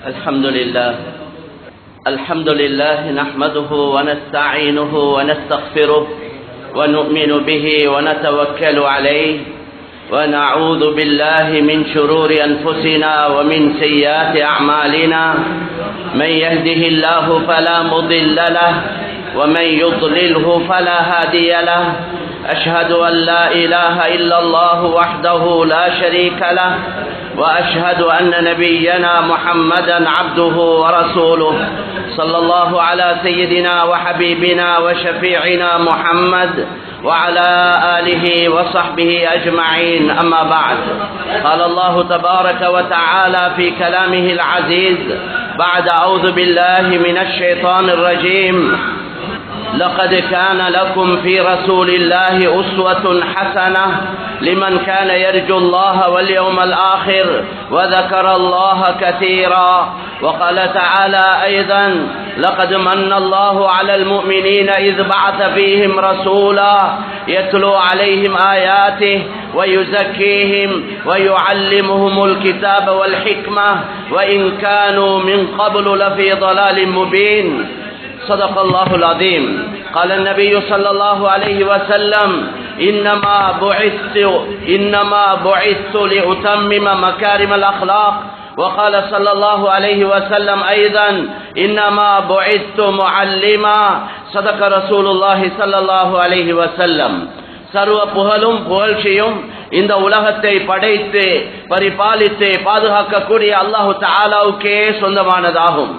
الحمد لله نحمده ونستعينه ونستغفره ونؤمن به ونتوكل عليه ونعوذ بالله من شرور أنفسنا ومن سيئات أعمالنا من يهده الله فلا مضل له ومن يضلله فلا هادي له أشهد أن لا إله إلا الله وحده لا شريك له وأشهد أن نبينا محمدا عبده ورسوله صلى الله على سيدنا وحبيبنا وشفيعنا محمد وعلى آله وصحبه أجمعين أما بعد قال الله تبارك وتعالى في كلامه العزيز بعد أعوذ بالله من الشيطان الرجيم لقد كان لكم في رسول الله أسوة حسنة لمن كان يرجو الله واليوم الآخر وذكر الله كثيرا وقال تعالى أيضا لقد من الله على المؤمنين إذ بعث فيهم رسولا يتلو عليهم آياته ويزكيهم ويعلمهم الكتاب والحكمة وإن كانوا من قبل لفي ضلال مبين صدق الله العظيم قال النبي صلى الله عليه وسلم إنما بعثت لأتمم مكارم الأخلاق وقال صلى الله عليه وسلم أيضا إنما بعثت معلما صدق رسول الله صلى الله عليه وسلم சர்வ புகழும் புகழ்ச்சியும் இந்த உலகத்தை படைத்து பரிபாலித்து பாதுகாக்கக்கூடிய அல்லாஹு தஆலாவுக்கே சொந்தமானதாகும்.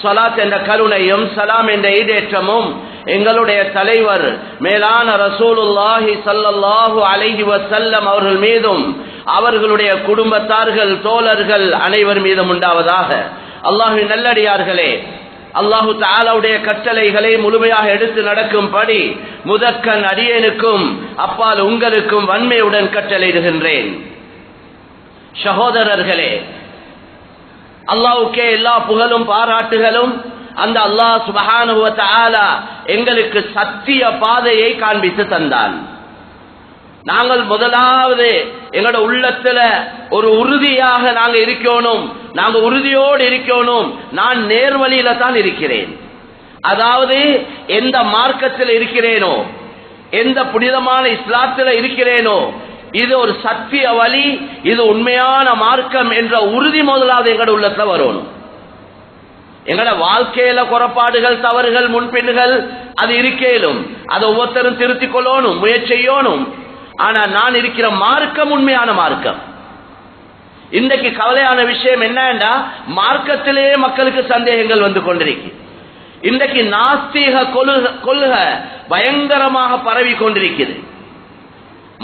ஸலாத் என்ற கருணையும் சலாம் என்ற ஈடேற்றமும் எங்களுடைய தலைவர் மேலான ரசூலுல்லாஹி ஸல்லல்லாஹு அலைஹி வஸல்லம் அவர்கள் மீதும் அவர்களுடைய குடும்பத்தார்கள் தோழர்கள் அனைவர் மீதும் உண்டாவதாக. அல்லாஹ்வின் நல்லடியார்களே, அல்லாஹு தஆலாவுடைய கட்டளைகளை முழுமையாக எடுத்து நடக்கும்படி முதற்கண் அடியேனுக்கும் அப்பால் உங்களுக்கும் வன்மையுடன் கட்டளையிடுகின்றேன். சகோதரர்களே, அல்லாஹ்வுக்கே எல்லா புகழும் பாராட்டுகளும். அந்த அல்லாஹ் சுப்ஹானஹு வ தஆலா எங்களுக்கு சத்திய பாதையை காண்பித்து தந்தான். நாங்கள் முதலாவது எங்களோட உள்ளத்துல ஒரு உறுதியாக நாங்க இருக்கணும், நாங்க உறுதியோடு இருக்கணும். நான் நேர்வழியில தான் இருக்கிறேன். அதாவது எந்த மார்க்கத்தில் இருக்கிறேனோ, எந்த புனிதமான இஸ்லாத்தில் இருக்கிறேனோ, இது ஒரு சத்திய வழி, இது உண்மையான மார்க்கம் என்ற உறுதி முதலாவது எங்களோட உள்ளத்துல வரணும். எங்களோட வாழ்க்கையில குறைபாடுகள் தவறுகள் முன்பின்கள் அது இருக்கேலும், அதை ஒவ்வொருத்தரும் திருத்திக் கொள்ளணும், முயற்சி செய்யணும். ஆனா நான் இருக்கிற மார்க்கம் உண்மையான மார்க்கம். இன்றைக்கு கவலையான விஷயம் என்னன்னா, மார்க்கத்திலேயே மக்களுக்கு சந்தேகங்கள் வந்து கொண்டிருக்கு. இன்றைக்கு நாஸ்திக கொள்கை பயங்கரமாக பரவி கொண்டிருக்கிறது.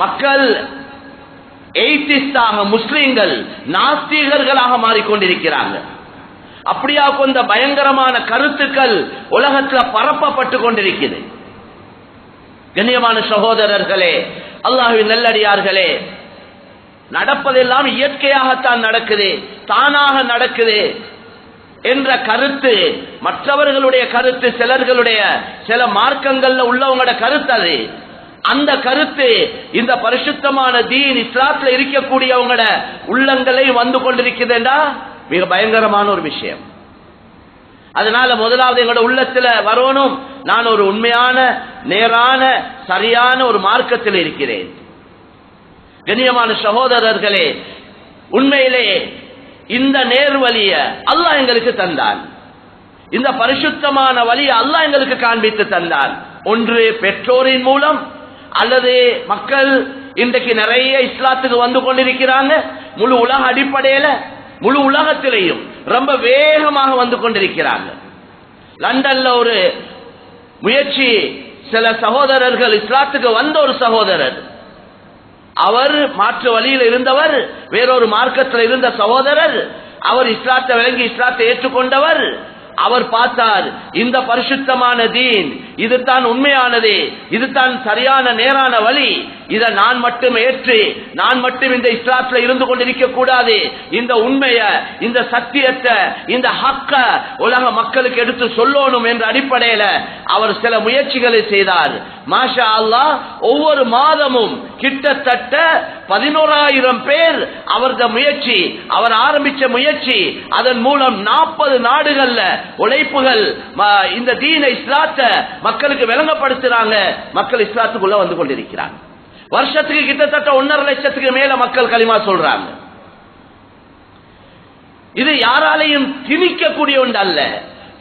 மக்கள் எய்திஸ்டாக, முஸ்லிம்கள் நாஸ்திகர்களாக மாறிக்கொண்டிருக்கிறாங்க. அப்படியா கொண்ட பயங்கரமான கருத்துக்கள் உலகத்துல பரப்பப்பட்டு கொண்டிருக்கிறது. கண்ணியமான சகோதரர்களே, அல்லாஹ்வின் நல்லடியார்களே, நடப்பதெல்லாம் இயற்கையாகத்தான் நடக்குது, தானாக நடக்குது என்ற கருத்து மற்றவர்களுடைய கருத்து, சிலர்களுடைய சில மார்க்கங்கள்ல உள்ளவங்களோட கருத்து. அது அந்த கருத்து இந்த பரிசுத்தமான தீன் இஸ்லாத்துல இருக்கக்கூடியவங்களோட உள்ளங்களை வந்து கொண்டிருக்குதுன்றா மிக பயங்கரமான ஒரு விஷயம். அதனால முதலாவது எங்களோட உள்ளத்துல வரணும், நான் ஒரு உண்மையான நேரான சரியான ஒரு மார்க்கத்தில் இருக்கிறேன். கண்ணியமான சகோதரர்களே, உண்மையிலே இந்த நேர்வழிய அல்லாஹ் எங்களுக்கு தந்தான். இந்த பரிசுத்தமான வழியை அல்லாஹ் எங்களுக்கு காண்பித்து தந்தான். ஒன்று பெற்றோரின் மூலம், அல்லது மக்கள் இன்றைக்கு நிறைய இஸ்லாத்துக்கு வந்து கொண்டிருக்கிறாங்க. முழு உலக அடிப்படையில முழு உலகத்திலேயும் ரொம்ப வேகமாக வந்து கொண்டிருக்கிறாங்க. லண்டன்ல ஒரு முயற்சி, சில சகோதரர்கள் இஸ்லாத்துக்கு வந்த ஒரு சகோதரர், அவர் மாற்று வழியில் இருந்தவர், வேறொரு மார்க்கத்தில் இருந்த சகோதரர், அவர் இஸ்லாத்தை விளங்கி இஸ்லாத்தை ஏற்றுக்கொண்டவர். அவர் பார்த்தார், இந்த பரிசுத்தமான தீன் இதுதான் உண்மையானது, இதுதான் சரியான நேரான வழி, இதை நான் மட்டும் ஏற்று நான் மட்டும் இந்த இஸ்லாத்துல இருந்து கொண்டிருக்க கூடாது. இந்த உண்மைய, இந்த சத்தியத்தை, இந்த ஹக்க உலக மக்களுக்கு எடுத்து சொல்லணும் என்ற அடிப்படையில அவர் சில முயற்சிகளை செய்தார். மாஷா அல்லாஹ், ஒவ்வொரு மாதமும் கிட்டத்தட்ட 11,000 பேர் அவரது முயற்சி, அவர் ஆரம்பிச்ச முயற்சி, அதன் மூலம் 40 நாடுகள்ல உழைப்புகள் இந்த தீன இஸ்லாத்தை மக்களுக்கு விளங்கப்படுத்துறாங்க. மக்கள் இஸ்லாத்துக்குள்ள வந்து கொண்டிருக்கிறாங்க. வருஷத்துக்கு கிட்டத்தட்ட 1.5 லட்சத்துக்கு மேல மக்கள் கலிமா சொல்றாங்க. இது யாராலையும் திணிக்கக்கூடிய ஒன்று அல்ல,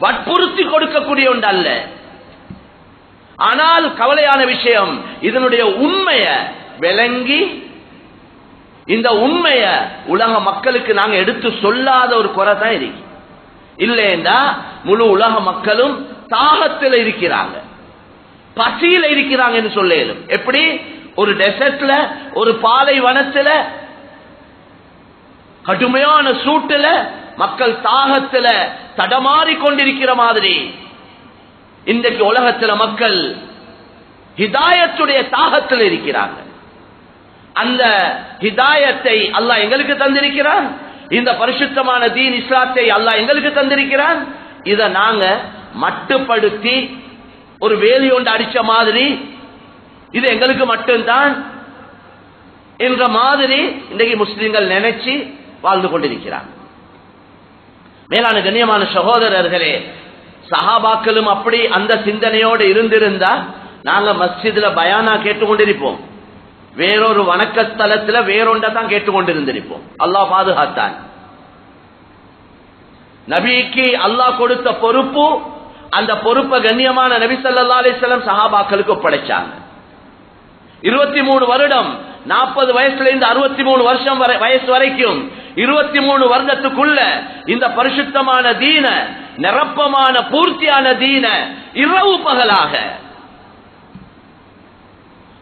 வற்புறுத்தி கொடுக்கக்கூடிய ஒன்று அல்ல. ஆனால் கவலையான விஷயம், இதனுடைய உண்மைய விளங்கி இந்த உண்மைய உலக மக்களுக்கு நாங்க எடுத்து சொல்லாத ஒரு குறை தான் இருக்கு. இல்லைன்னா முழு உலக மக்களும் தாகத்தில் இருக்கிறாங்க, பசியில இருக்கிறாங்கன்னு சொல்லும். எப்படி ஒரு டெசர்ட்ல, ஒரு பாலைவனத்துல, கடுமையான சூட்டுல மக்கள் தாகத்துல தடமாறி கொண்டிருக்கிற மாதிரி இன்றைக்கு உலகத்துல மக்கள் ஹிதாயத்துடைய தாகத்தில் இருக்கிறாங்க. அந்த ஹிதாயத்தை அல்லாஹ் எங்களுக்கு தந்திருக்கிறான். இந்த பரிசுத்தமான தீன் இஸ்லாத்தை அல்லாஹ் எங்களுக்கு தந்திருக்கிறான். இதை நாங்க மட்டுப்படுத்தி ஒரு வேலி ஒன்று அடிச்ச மாதிரி இது எங்களுக்கு மட்டும்தான் என்ற மாதிரி இன்றைக்கு முஸ்லிம்கள் நினைச்சு வாழ்ந்து கொண்டிருக்கிறார். மேலான கண்ணியமான சகோதரர்களே, சஹாபாக்களும் அப்படி அந்த சிந்தனையோடு இருந்திருந்தா நாங்க மஸ்ஜித்ல பயானா கேட்டுக்கொண்டிருப்போம், வேறொரு வணக்க ஸ்தலத்துல வேறொன்றை தான் கேட்டுக்கொண்டிருந்திருப்போம். அல்லாஹ் பாதுகாத்தான். நபிக்கு அல்லாஹ் கொடுத்த பொறுப்பு, அந்த பொறுப்பை கண்ணியமான நபி ஸல்லல்லாஹு அலைஹி வஸல்லம் சஹாபாக்களுக்கு ஒப்படைச்சாங்க. 23 வருடம், 40 வயசுல இருந்து 63 வருஷம் வயசு வரைக்கும் 23 வருடத்துக்குள்ள இந்த பரிசுத்தமான தீன, நிரப்பமான பூர்த்தியான தீன இரவு பகலாக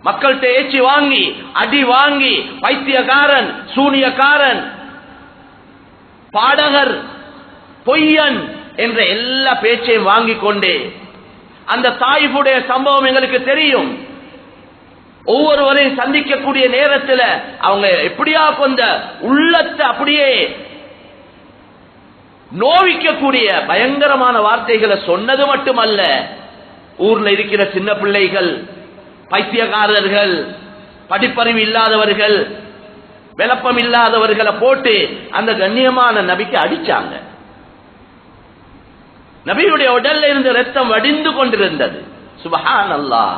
மக்கள்கிட்ட ஏச்சி வாங்கி, அடி வாங்கி, பைத்தியக்காரன், சூனியக்காரன், பாடகர், பொய்யன் என்ற எல்லா பேச்சையும் வாங்கி கொண்டு, அந்த தாயிஃபுடைய சம்பவம் எங்களுக்கு தெரியும். ஒவ்வொருவரையும் சந்திக்கக்கூடிய நேரத்தில் அவங்க எப்படியா கொஞ்ச உள்ளத்தை அப்படியே நோவிக்கக்கூடிய பயங்கரமான வார்த்தைகளை சொன்னது மட்டுமல்ல, ஊர்ல இருக்கிற சின்ன பிள்ளைகள், பைத்தியக்காரர்கள், படிப்பறிவு இல்லாதவர்கள், விளப்பம் இல்லாதவர்களை போட்டு அந்த கண்ணியமான நபிக்கு அடிச்சாங்க. நபியுடைய உடல்ல இருந்து ரத்தம் வடிந்து கொண்டிருந்தது. சுப்ஹானல்லாஹ்.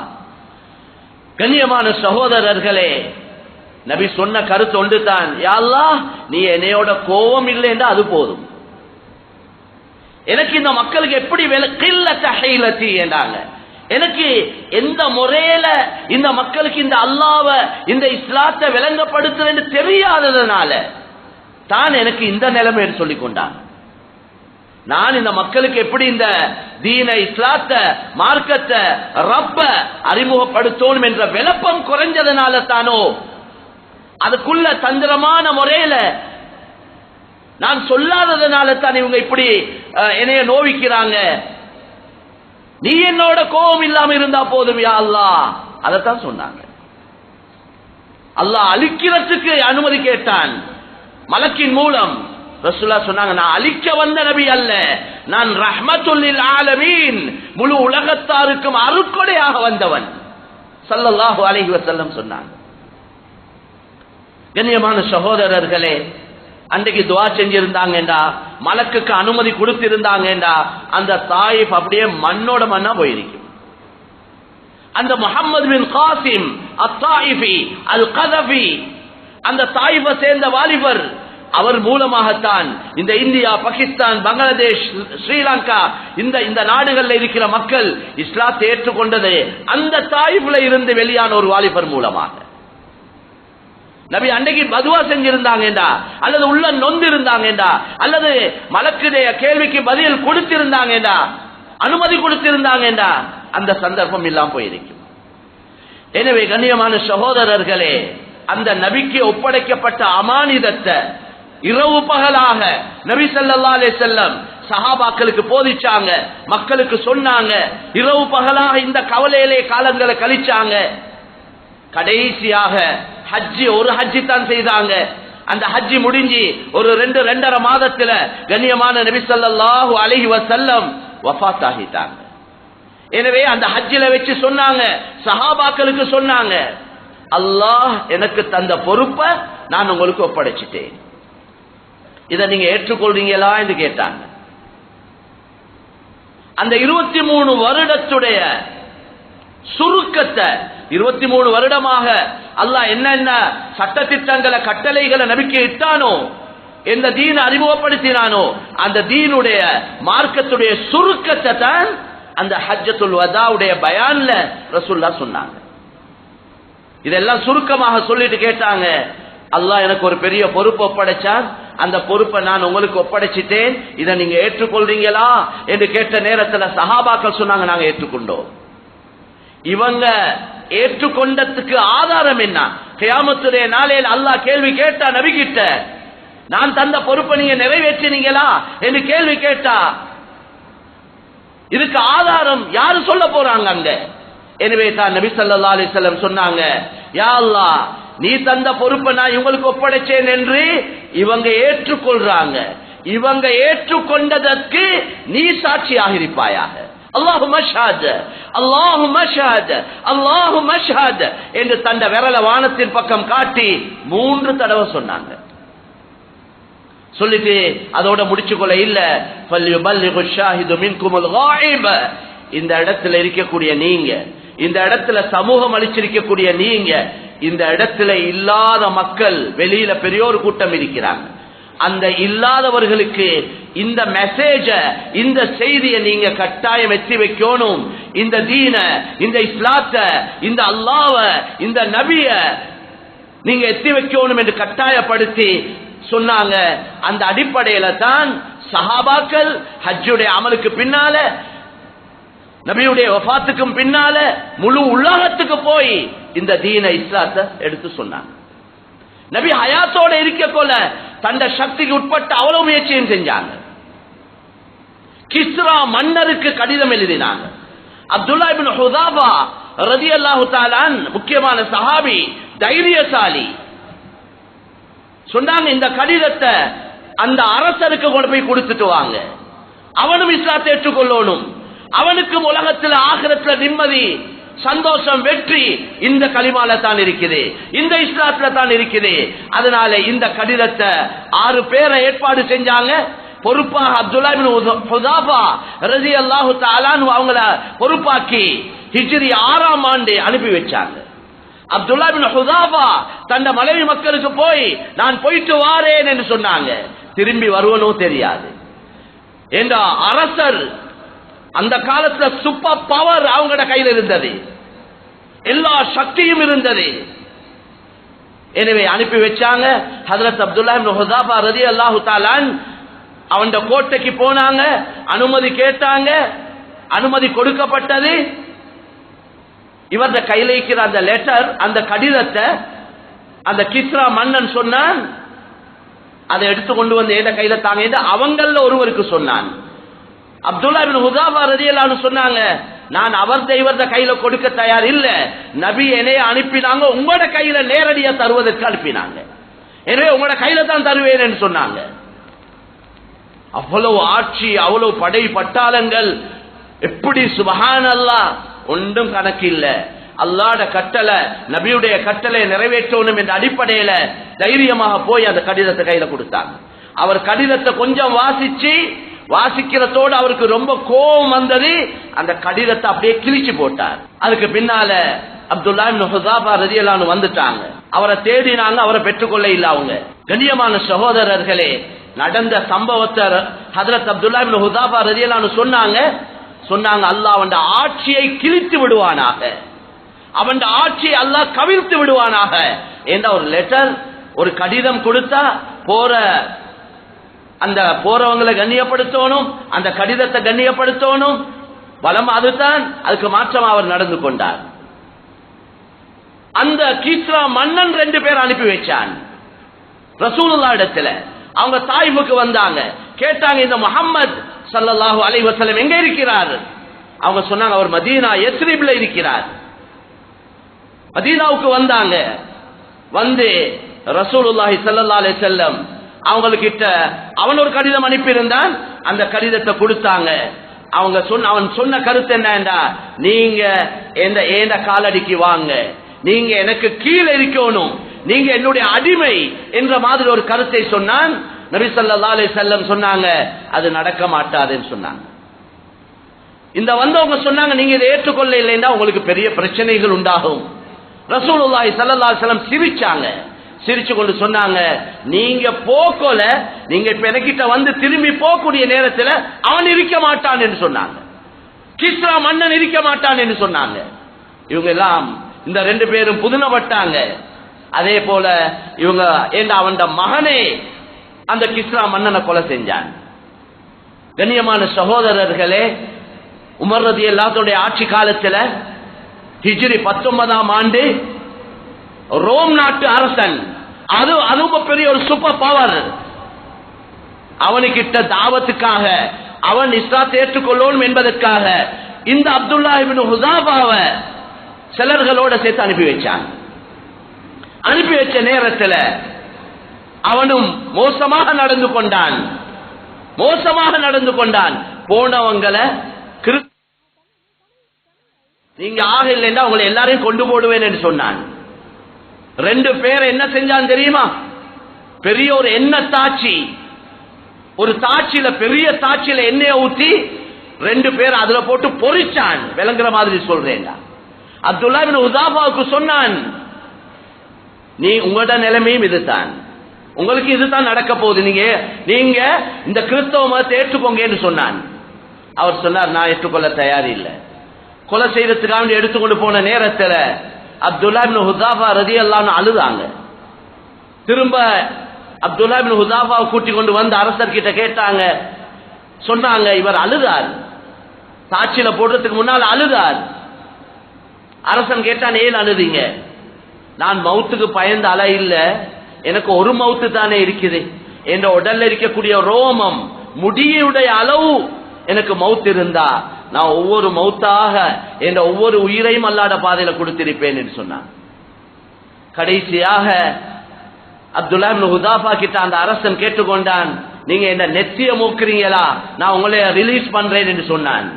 கண்ணியமான சகோதரர்களே, நபி சொன்ன கருத்து ஒன்று தான், யா அல்லாஹ், நீ என்னையோட கோபம் இல்லைன்னா அது போதும். எனக்கு இந்த மக்களுக்கு எப்படி என்றாங்க, எனக்கு எந்த முறையில இந்த மக்களுக்கு இந்த அல்லாஹ்வ, இந்த இஸ்லாத்தை விளங்கப்படுத்துறேன்னு தெரியாததுனால தான் எனக்கு இந்த நிலைமை சொல்லிக் கொண்டாங்க. நான் இந்த மக்களுக்கு எப்படி இந்த தீன, இஸ்லாத்தை, மார்க்கத்தை, ரப்ப அறிமுகப்படுத்தணும் என்ற விளப்பம் குறைஞ்சதுனால தானோ, அதுக்குள்ள தந்திரமான முறையில நான் சொல்லாததுனால தான் இவங்க இப்படி என்னைய நோவிக்கிறாங்க. நீ என்னோட கோபம் இல்லாம இருந்தா போதும் யா அல்லாஹ், அதத்தான் சொன்னாங்க. அல்லாஹ் அழிக்கிறதுக்கு அனுமதி கேட்டான் மலக்கின் மூலம். ரசூலுல்லாஹ் சொன்னாங்க, நான் அழிக்க வந்த நபி அல்ல, நான் ரஹ்மத்துல் லில் ஆலமீன், முழு உலகத்தாருக்கும் அருட்கொடையாக வந்தவன் ஸல்லல்லாஹு அலைஹி வஸல்லம் சொன்னாங்க. கண்ணியமான சகோதரர்களே, அன்றைக்கு துஆ செஞ்சிருந்தாங்கடா, மலக்குக்கு அனுமதி கொடுத்திருந்தாங்கடா, அந்த தாயிஃப் அப்படியே மண்ணோட மண்ணா போயிருக்கும். அந்த முஹம்மது பின் காசிம் அத்தாயிஃபி அல் கதஃபி, அந்த தாயிஃபை சேர்ந்த வாலிபர், அவர் மூலமாகத்தான் இந்த இந்தியா, பாகிஸ்தான், பங்களாதேஷ், ஸ்ரீலங்கா இந்த நாடுகளில் இருக்கிற மக்கள் இஸ்லாத்தை ஏற்றுக்கொண்டது அந்த தாயிஃப்ல இருந்து வெளியான ஒரு வாலிபர் மூலமாக. நபி அன்னைக்கு பதுவா செஞ்சிருந்தாங்கடா, அல்லது உள்ள நொந்து இருந்தாங்கடா, அல்லது மலக்குடைய கேள்விக்கு பதில் கொடுத்திருந்தாங்கடா, அனுமதி கொடுத்திருந்தாங்கடா, அந்த சந்தர்ப்பம் இல்லாம போயிருக்கும். எனவே கண்ணியமான சகோதரர்களே, அந்த நபிக்கு ஒப்படைக்கப்பட்ட அமானிதத்தை இரவு பகலாக நபி ஸல்லல்லாஹு அலைஹி வஸல்லம் சஹாபாக்களுக்கு போதிச்சாங்க, மக்களுக்கு சொன்னாங்க. இரவு பகலாக இந்த கவலையிலே காலங்களை கழிச்சாங்க. கடைசியாக ஹஜ்ஜி ஒரு ஹஜ்ஜி தான் செய்தாங்க. அந்த ஹஜ்ஜி முடிஞ்சு ஒரு 2.5 மாதத்துல கண்ணியமான நபி ஸல்லல்லாஹு அலைஹி வஸல்லம் வஃபாத் ஆகிட்டாங்க. எனவே அந்த ஹஜ்ஜில வச்சு சொன்னாங்க, சஹாபாக்களுக்கு சொன்னாங்க, அல்லாஹ் எனக்கு தந்த பொறுப்பை நான் உங்களுக்கு ஒப்படைச்சிட்டேன், இதை நீங்க ஏற்றுக்கொள்றீங்களா என்று கேட்டாங்க. அந்த 23 வருடத்துடைய சுருக்கத்தை 23 வருடமாக அல்லாஹ் என்னென்ன சட்டத்திட்டங்களை கட்டளைகளை நபிக்கு இட்டானோ, எந்த தீனை அறிமுகப்படுத்தினானோ அந்த தீனுடைய மார்க்கத்துடைய சுருக்கத்தை தான் அந்த ஹஜ்ஜத்துல் வதாவுடைய பயான்ல ரசூலுல்லாஹ் சொன்னாங்க. இதெல்லாம் சுருக்கமாக சொல்லிட்டு கேட்டாங்க, அல்லாஹ் எனக்கு ஒரு பெரிய பொறுப்பு ஒப்படைச்சான், அந்த பொறுப்பை நான் உங்களுக்கு ஒப்படைச்சிட்டேன், இதை நீங்க ஏற்றுக்கொள்றீங்களா என்று கேட்ட நேரத்தில் சஹாபாக்கள் சொன்னாங்க, நாங்க ஏற்றுக்கொண்டோம். இவங்க ஏற்றுக்கொண்டதுக்கு ஆதாரம் என்ன? கியாமத்துடைய நாளையில் அல்லாஹ் கேள்வி கேட்டா நபி கிட்ட, நான் தந்த பொறுப்பை நீங்க நிறைவேற்றினீங்களா என்று கேள்வி கேட்டா இதுக்கு ஆதாரம் யாரு சொல்ல போறாங்க அங்க? எனவே தான் நபி ஸல்லல்லாஹு அலைஹி வஸல்லம் சொன்னாங்க, யா அல்லாஹ் நீ தந்த பொறுப்பை நான் இவங்களுக்கு ஒப்படைச்சேன் என்று இவங்க ஏற்றுக்கொள்றாங்க, இவங்க ஏற்றுக்கொண்டதற்கு நீ சாட்சியாக இருப்பாயாக. அல்லாஹும்ம ஷஹத், அல்லாஹும்ம ஷஹத், அல்லாஹும்ம ஷஹத் என்று தந்த விரல வானத்தின் பக்கம் காட்டி 3 தடவை சொன்னாங்க. சொல்லிட்டு அதோட முடிச்சுக்கொள்ள இல்ல, ஃபல்யுபல்லிகு ஷாஹிது மின்குமுல் காயிப், இந்த இடத்துல இருக்கக்கூடிய நீங்க, இந்த இடத்துல சமூகம் அளிச்சிருக்கக்கூடிய நீங்க, இந்த இடத்துல இல்லாத மக்கள் வெளியில பெரியோர் கூட்டம் இருக்கிறாங்க, அந்த இல்லாதவர்களுக்கு இந்த மெசேஜ, இந்த செய்தியை நீங்க கட்டாயம் எத்தி வைக்கணும். இந்த தீன, இந்த இஸ்லாத்த, இந்த அல்லாஹ்வ, இந்த நபிய நீங்க எத்தி வைக்கணும் என்று கட்டாயப்படுத்தி சொன்னாங்க. அந்த அடிப்படையில தான் சஹாபாக்கள் ஹஜ்ஜுடைய அமலுக்கு பின்னால, நபியுடைய வஃபாத்துக்கும் பின்னால முழு உலகத்துக்கு போய் இந்த தீன இஸ்லாத்தை எடுத்து சொன்னாங்க. நபி ஹயாத்தோட இருக்க கொள்ள தந்த சக்திக்கு உட்பட்ட அவ்வளவு முயற்சியும் செஞ்சாங்க. கிஸ்ரா மன்னருக்கு கடிதம் எழுதினாங்க. அப்துல்லா இப்னு ஹுதாஃபா ரலியல்லாஹு தஆலா முக்கியமான சஹாபி, தைரியசாலி, சொன்னாங்க இந்த கடிதத்தை அந்த அரசருக்கு கொண்டு போய் கொடுத்துட்டு வாங்க, அவனும் இஸ்லாத்தை ஏற்றுக்கொள்ளணும், அவனுக்கும் உலகத்தில் ஆகிரத்தில் நிம்மதி, சந்தோஷம், வெற்றி இந்த கலிமால தான் இருக்குது, இந்த இஸ்லாத்துல தான் இருக்குது. அதனால இந்த கடிதத்தை 6 பேரை ஏற்பாடு செஞ்சாங்க. பொறுப்பாக அப்துல்லா இப்னு ஹுதாஃபா ரலியல்லாஹு தஆலா அவங்கள பொறுப்பாக்கி ஹிஜ்ரி 6ஆம் ஆண்டு அனுப்பி வச்சாங்க. அப்துல்லா இப்னு ஹுதாஃபா தந்த மனைவி மக்களுக்கு போய் நான் போயிட்டு வாரேன் என்று சொன்னாங்க. திரும்பி வருவனோ தெரியாது. என்ற அரசர் அந்த காலத்துல சூப்பர் பவர் அவங்களோட கையில் இருந்தது, எல்லா சக்தியும் இருந்தது. எனவே அனுப்பி வச்சாங்க. ஹஜ்ரத் அப்துல்லா இப்னு ஹுதாஃபா ரலியல்லாஹு தஆலா அவன் கோட்டைக்கு போனாங்க, அனுமதி கேட்டாங்க, அனுமதி கொடுக்கப்பட்டது. இவரது கையில் இருக்கிற அந்த லெட்டர், அந்த கடிதத்தை அந்த கிஸ்ரா மன்னன் சொன்னான், அதை எடுத்து கொண்டு வந்து ஏத கையில தாங்க அவங்கள ஒருவருக்கு சொன்னான். அப்துல்லா இப்னு ஹுதாஃபா ரலியல்லாஹு அன்ஹு சொன்னாங்க, நான் இவரது கையில கொடுக்க தயார் இல்ல, நபி என்னைய அனுப்பினாங்க, உங்களோட கையில நேரடியா தருவதற்கு அனுப்பினாங்க, எனவே உங்களோட கையில தான் தருவேன் என்று சொன்னாங்க. அவ்வளவு ஆட்சி, அவ்வளவு படை பட்டாளங்கள், எப்படி சுப்ஹானல்லாஹ், ஒன்றும் கணக்கு இல்ல. அல்லாஹ்வுடைய கட்டளை, நபியுடைய கட்டளை நிறைவேற்றணும் என்ற அடிப்படையில தைரியமாக போய் அந்த கடிதத்தை கையில கொடுத்தாங்க. அவர் கடிதத்தை கொஞ்சம் வாசிக்கிறதோடு அவருக்கு ரொம்ப கோபம் வந்தது. அந்த கடிதத்தை அப்படியே கிழிச்சு போட்டார். அதுக்கு பின்னால அப்துல்லா இப்னு ஹுதாஃபா ரலியல்லாஹு அன்ஹு வந்துட்டாங்க. அவரை தேடினாங்க, அவரை பெற்றுக்கொள்ள இல்ல. அவங்க கண்ணியமான சகோதரர்களே, நடந்த சம்பவத்தை ஹஜ்ரத் அப்துல்லா இப்னு ஹுதாஃபா ரலியல்லாஹு அன்ஹு சொன்னாங்க, அல்லாஹ் அவன் ஆட்சியை கிழித்து விடுவானாக, அவன் ஆட்சியை அல்லாஹ் கவிழ்த்து விடுவானாக என்ற ஒரு லெட்டர், ஒரு கடிதம் கொடுத்தா அந்த போறவங்களை கண்ணியப்படுத்தணும், அந்த கடிதத்தை கண்ணியப்படுத்தணும், பலம் அதுதான். அதுக்கு மாற்றமா அவர் நடந்து கொண்டார். அந்த கிஸ்ரா மன்னன் 2 பேர் அனுப்பி வச்சான் ரசூலுல்லாஹ் இடத்துல. அவங்க தாயிஃபுக்கு வந்தாங்க, கேட்டாங்க இந்த முஹம்மது ஸல்லல்லாஹு அலைஹி வஸல்லம் எங்க இருக்கிறார்? அவங்க சொன்னாங்க, அவர் மதீனா யஸ்ரிப்ல இருக்கிறார். மதீனாவுக்கு வந்தாங்க. வந்து ரசூலுல்லாஹி ஸல்லல்லாஹு அலைஹி வஸல்லம் அவங்ககிட்ட அவன் ஒரு கடிதம் அனுப்பியிருந்தான். அந்த கடிதத்தை கொடுத்தாங்க. அவன் சொன்ன கருத்து என்னன்னா, நீங்க ஏண்ட காலடிக்கு வாங்க, நீங்க எனக்கு கீழே இருக்கணும், நீங்க என்னுடைய அடிமை என்ற மாதிரி ஒரு கருத்தை சொன்னான். நபி ஸல்லல்லாஹு அலைஹி வஸல்லம் சொன்னாங்க, அது நடக்க மாட்டாதுன்னு சொன்னாங்க. இந்த வந்தவங்க சொன்னாங்க, நீங்க இதை ஏற்றுக்கொள்ள இல்லைன்னா உங்களுக்கு பெரிய பிரச்சனைகள் உண்டாகும். ரசூலுல்லாஹி ஸல்லல்லாஹு அலைஹி வஸல்லம் சிரிச்சாங்க. சிரிச்சு கொண்டு சொன்னாங்க, நீங்க போக்கல, நீங்க இப்ப எனக்கிட்ட வந்து திரும்பி போகக்கூடிய நேரத்தில் அவன் இருக்க மாட்டான் என்று சொன்னாங்க. கிஸ்ரா மன்னன் இருக்க மாட்டான் என்று சொன்னாங்க. இவங்க எல்லாம் இந்த 2 பேரும் புதுனப்பட்டாங்க. அதே போல இவங்க அவன் மகனே அந்த கிஸ்ரா மன்னனை கொலை செஞ்சான். கண்ணியமான சகோதரர்களே, உமர் ரலியல்லாஹு ஆட்சி காலத்தில் ஹிஜ்ரி 19ஆம் ஆண்டு ரோம் நாட்டு அரசன், அதுவும் பெரிய ஒரு சூப்பர் பவர், அவனுக்கிட்ட தாவத்துக்காக அவன் இஸ்லாத்தை ஏற்றுக்கொள்ளணும் என்பதற்காக இந்த அப்துல்லாஹ் இப்னு ஹுஸாஃபாவை சிலர்களோட சேர்த்து அனுப்பி வச்சான். அனுப்பி வச்ச நேரத்தில் அவனும் மோசமாக நடந்து கொண்டான். போனவங்களை நீங்க ஆக இல்லைன்னா உங்களை எல்லாரையும் கொண்டு போடுவேன் என்று சொன்னான். 2 பேர் என்ன செஞ்சான் தெரியுமா? பெரிய ஒரு எண்ணெய் தாச்சி, ஒரு தாச்சியில, பெரிய தாச்சியில எண்ணெயை ஊத்தி 2 பேர் அதுல போட்டு பொரிச்சான். விளங்குற மாதிரி சொல்றேன். அப்துல்லாஹ் இப்னு ஹுஸாஃபாவுக்கு சொன்னான், நீ உங்களோட நிலைமையும் இதுதான், உங்களுக்கு இதுதான் நடக்க போகுது, நீங்க இந்த கிறிஸ்தவ மதத்தை ஏற்றுக்கோங்க சொன்னான். அவர் சொன்னார், நான் ஏற்றுக்கொள்ள தயார் இல்லை. கொலை செய்யறதுக்காக எடுத்துக்கொண்டு போன நேரத்தில் அப்துல்லாஹ் இப்னு ஹுஸாஃபா ரலியல்லாஹு அன்ஹு அழுதாங்க. திரும்ப அப்துல்லாஹ் இப்னு ஹுஸாஃபாவை கூட்டி கொண்டு வந்து அரசர்கிட்ட கேட்டாங்க. சொன்னாங்க, இவர் அழுதார், சாட்சியில போடுறதுக்கு முன்னால் அழுதார். அரசன் கேட்டான், ஏன் அழுதீங்க? நான் மவுத்துக்கு பயந்து அழ இல்ல, எனக்கு ஒரு மவுத்து தானே இருக்குது, என்ற உடல்ல இருக்கக்கூடிய ரோமம் முடியுடைய அளவு எனக்கு மவுத்து இருந்தா நான் ஒவ்வொரு மவுத்தாக என்ற ஒவ்வொரு உயிரையும் அல்லாஹ்வுடைய பாதையில கொடுத்திருப்பேன் என்று சொன்னான். கடைசியாக அப்துல்லாஹ் இப்னு ஹுஸாஃபா கிட்ட அந்த அரசன் கேட்டுக்கொண்டான், நீங்க என்ன நெத்திய மூக்குறீங்களா, நான் உங்களை ரிலீஸ் பண்றேன் என்று சொன்னான்.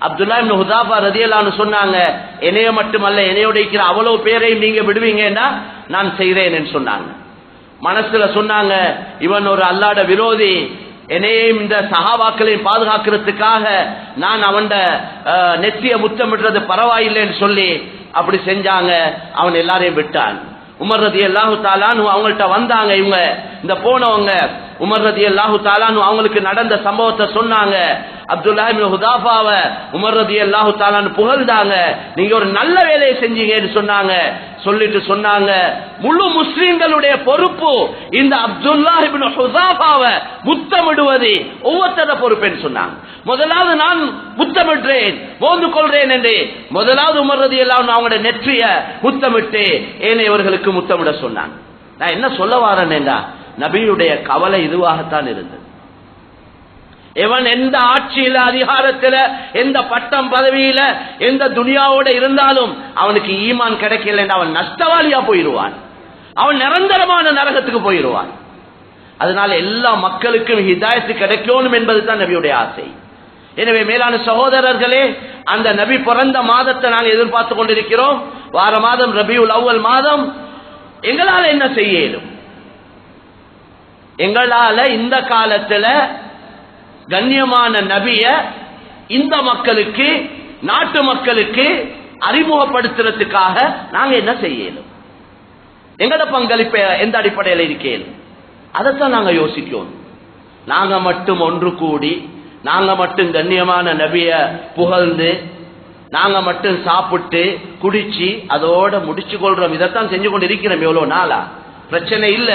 அப்துல்லாஹ் இப்னு ஹுஸாஃபா ரலியல்லாஹு அன்ஹு சொன்னாங்க, என்னைய மட்டுமல்ல, என்னையோட இருக்கிற அவ்வளவு பேரையும் நீங்க விடுவீங்கன்னா நான் செய்றேன் என்று சொன்னாங்க. மனசுல சொன்னாங்க, இவன் ஒரு அல்லாஹ்வுடைய விரோதி, என்னையும் இந்த சஹாபாக்களையும் பாதுகாக்கிறதுக்காக நான் அவன் நெத்திய முத்தமிடுறது பரவாயில்லைன்னு சொல்லி அப்படி செஞ்சாங்க. அவன் எல்லாரையும் விட்டான். உமர் ரலியல்லாஹு தஆலா அன்ஹு அவங்கள்ட்ட வந்தாங்க. இவங்க இந்த போனவங்க உமர் ரலியல்லாஹு தஆலா அன்ஹு அவங்களுக்கு நடந்த சம்பவத்தை சொன்னாங்க. அப்துல்லாஹ் இப்னு ஹுஸாஃபாவை உமர் ரலியல்லாஹு தஆலா அன்ஹு புகழ்ந்தாங்க. நீங்க ஒரு நல்ல வேலையை செஞ்சீங்கன்னு சொன்னாங்க. சொல்லிட்டு சொன்னாங்க, முழு முஸ்லிம்களுடைய பொறுப்பு இந்த அப்துல்லாஹ் இப்னு ஹுஸாஃபாவை முத்தமிடுவது ஒவ்வொருத்தர பொறுப்புன்னு சொன்னாங்க. முதலாவது நான் முத்தமிடுறேன், மோந்து கொள்றேன் என்று முதலாவது உமர் ரலியல்லாஹு அன்ஹு அவங்களுடைய நெற்றிய முத்தமிட்டு ஏனையவர்களுக்கு முத்தமிட சொன்னாங்க. நான் என்ன சொல்ல வரேன்னா, நபியுடைய கவலை இதுவாகத்தான் இருந்தது. எவன் எந்த ஆட்சியில, அதிகாரத்தில், எந்த பட்டம் பதவியில, எந்த துனியாவோட இருந்தாலும் அவனுக்கு ஈமான் கிடைக்கல, அவன் நஷ்டவாளியா போயிடுவான், அவன் நிரந்தரமான நரகத்துக்கு போயிடுவான். அதனால எல்லா மக்களுக்கும் ஹிதாயத்து கிடைக்கணும் என்பது தான் நபியுடைய ஆசை. எனவே மேலான சகோதரர்களே, அந்த நபி பிறந்த மாதத்தை நாங்கள் எதிர்பார்த்து கொண்டிருக்கிறோம். வார மாதம் ரபியுல் அவ்வல் மாதம். எங்களால என்ன செய்ய இயலும்? எங்களால இந்த காலத்துல கண்ணியமான நபிய இந்த மக்களுக்கு, நாட்டு மக்களுக்கு அறிமுகப்படுத்துறதுக்காக நாங்க என்ன செய்யணும்? எங்கட பங்களிப்பு எந்த அடிப்படையில் இருக்கேன்? அதைத்தான் நாங்க யோசிக்கணும். நாங்க மட்டும் ஒன்று கூடி, நாங்க மட்டும் கண்ணியமான நபிய புகழ்ந்து, நாங்க மட்டும் சாப்பிட்டு குடிச்சு அதோட முடிச்சு கொள்றோம். இதைத்தான் செஞ்சு கொண்டு இருக்கிறோம். எவ்வளவு நாளா? பிரச்சனை இல்ல,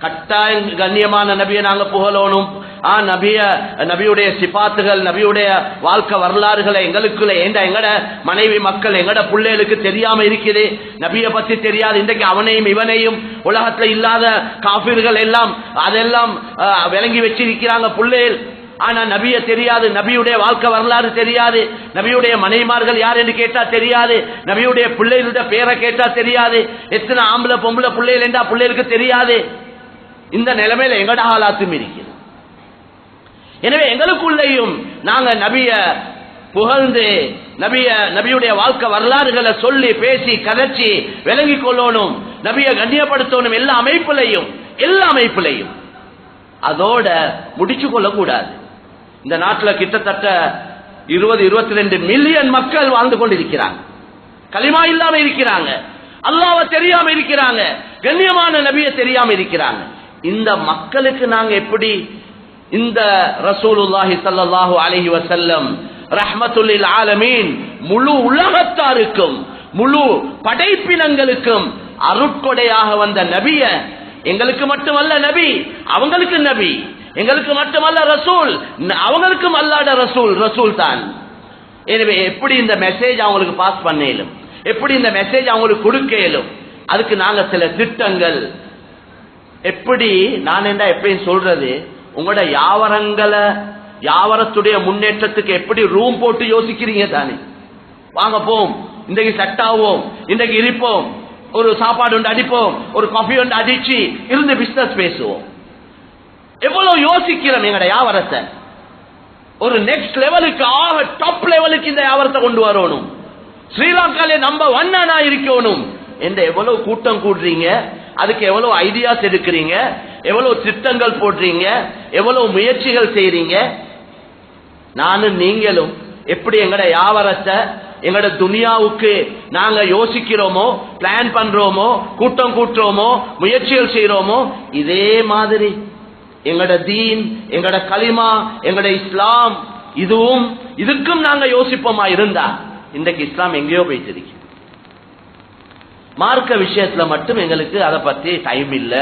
கட்டாயம் கண்ணியமான நபியை நாங்க புகழணும். நபியுடைய சிபாத்துகள், நபியுடைய வாழ்க்கை வரலாறுகளை எங்களுக்குள்ள எங்கட மனைவி மக்கள், எங்கட பிள்ளைகளுக்கு தெரியாம இருக்குது. நபியை பத்தி தெரியாது. இன்றைக்கு அவனையும் இவனையும் உலகத்துல இல்லாத காபிர்கள் எல்லாம் அதெல்லாம் விளங்கி வச்சிருக்கிறாங்க பிள்ளைகள். ஆனா நபிய தெரியாது, நபியுடைய வாழ்க்கை வரலாறு தெரியாது, நபியுடைய மனைவிமார்கள் யார் என்று கேட்டா தெரியாது, நபியுடைய பிள்ளைகளுடைய பேரை கேட்டா தெரியாது, எத்தனை ஆம்பளை பொம்பளை பிள்ளைகள் என்றா பிள்ளைகளுக்கு தெரியாது. இந்த நிலைமையில எங்கட ஆளாத்தும் இருக்கிறது. எனவே எங்களுக்குள்ளேயும் நாங்க நபிய புகழ்ந்து நபியுடைய வாழ்க்கை வரலாறுகளை சொல்லி பேசி கதைச்சி விளங்கிக் கொள்ளணும், நபியை கண்ணியப்படுத்தணும். எல்லா அமைப்பிலையும் அதோட முடிச்சு கொள்ள கூடாது. இந்த நாட்டில் கிட்டத்தட்ட 20-22 மில்லியன் மக்கள் வாழ்ந்து கொண்டிருக்கிறாங்க, கலிமா இல்லாம இருக்கிறாங்க, அல்லாஹ்வை தெரியாம இருக்கிறாங்க, கண்ணியமான நபியை தெரியாம இருக்கிறாங்க. இந்த மக்களுக்கு நாங்க எப்படி இந்த ரசூலுல்லாஹி ஸல்லல்லாஹு அலைஹி வஸல்லம் ரஹ்மத்துல் லில் ஆலமீன் முழு உலகத்தாருக்கும் முழு படைப்பினங்களுக்கும் அருட்கொடையாக வந்த நபிய, எங்களுக்கு மட்டுமல்ல நபி அவங்களுக்கு நபி, எங்களுக்கு மட்டுமல்ல ரசூல் அவங்களுக்கும் அல்லாஹ்வுடைய ரசூல் தான். எனவே எப்படி இந்த மெசேஜ் அவங்களுக்கு பாஸ் பண்ணேலும், எப்படி இந்த மெசேஜ் அவங்களுக்கு கொடுக்க இயலும், அதுக்கு நாங்க சில திட்டங்கள். எப்படி நான் என்ன எப்பயும் சொல்றது, உங்களோட வியாபாரத்துடைய முன்னேற்றத்துக்கு எப்படி ரூம் போட்டு யோசிக்கிறீங்க தானே. வாங்க போம், இன்றைக்கு செட் ஆவோம், இன்றைக்கு இருப்போம், ஒரு சாப்பாடு ஒன்று அடிப்போம், ஒரு காஃபி ஒன்று அடிச்சு இருந்து பிசினஸ் பேசுவோம். எவ்வளவு யோசிக்கிறோம் எங்கட வியாபாரத்தை ஒரு நெக்ஸ்ட் லெவலுக்கு, ஆக டாப் லெவலுக்கு இந்த வியாபாரத்தை கொண்டு வரணும், ஸ்ரீலங்காலே நம்பர் 1 இருக்கணும் என்ற எவ்வளவு கூட்டம் கூடுறீங்க, அதுக்கு எவ்வளவு ஐடியாஸ் எடுக்கிறீங்க, எவ்வளவு திட்டங்கள் போடுறீங்க, எவ்வளவு முயற்சிகள் செய்றீங்க. நானும் நீங்களும் எப்படி எங்கட வியாபாரத்தை எங்கட துனியாவுக்கு நாங்க யோசிக்கிறோமோ, பிளான் பண்றோமோ, கூட்டம் கூட்டுறோமோ, முயற்சிகள் செய்யறோமோ, இதே மாதிரி எங்கட தீன், எங்கட கலிமா, எங்கட இஸ்லாம் இதுக்கும் நாங்க யோசிப்போமா இருந்தா இன்றைக்கு இஸ்லாம் எங்கேயோ போயிட்டு. மார்க்க விஷயத்துல மட்டும் எங்களுக்கு அதை பத்தி டைம் இல்ல,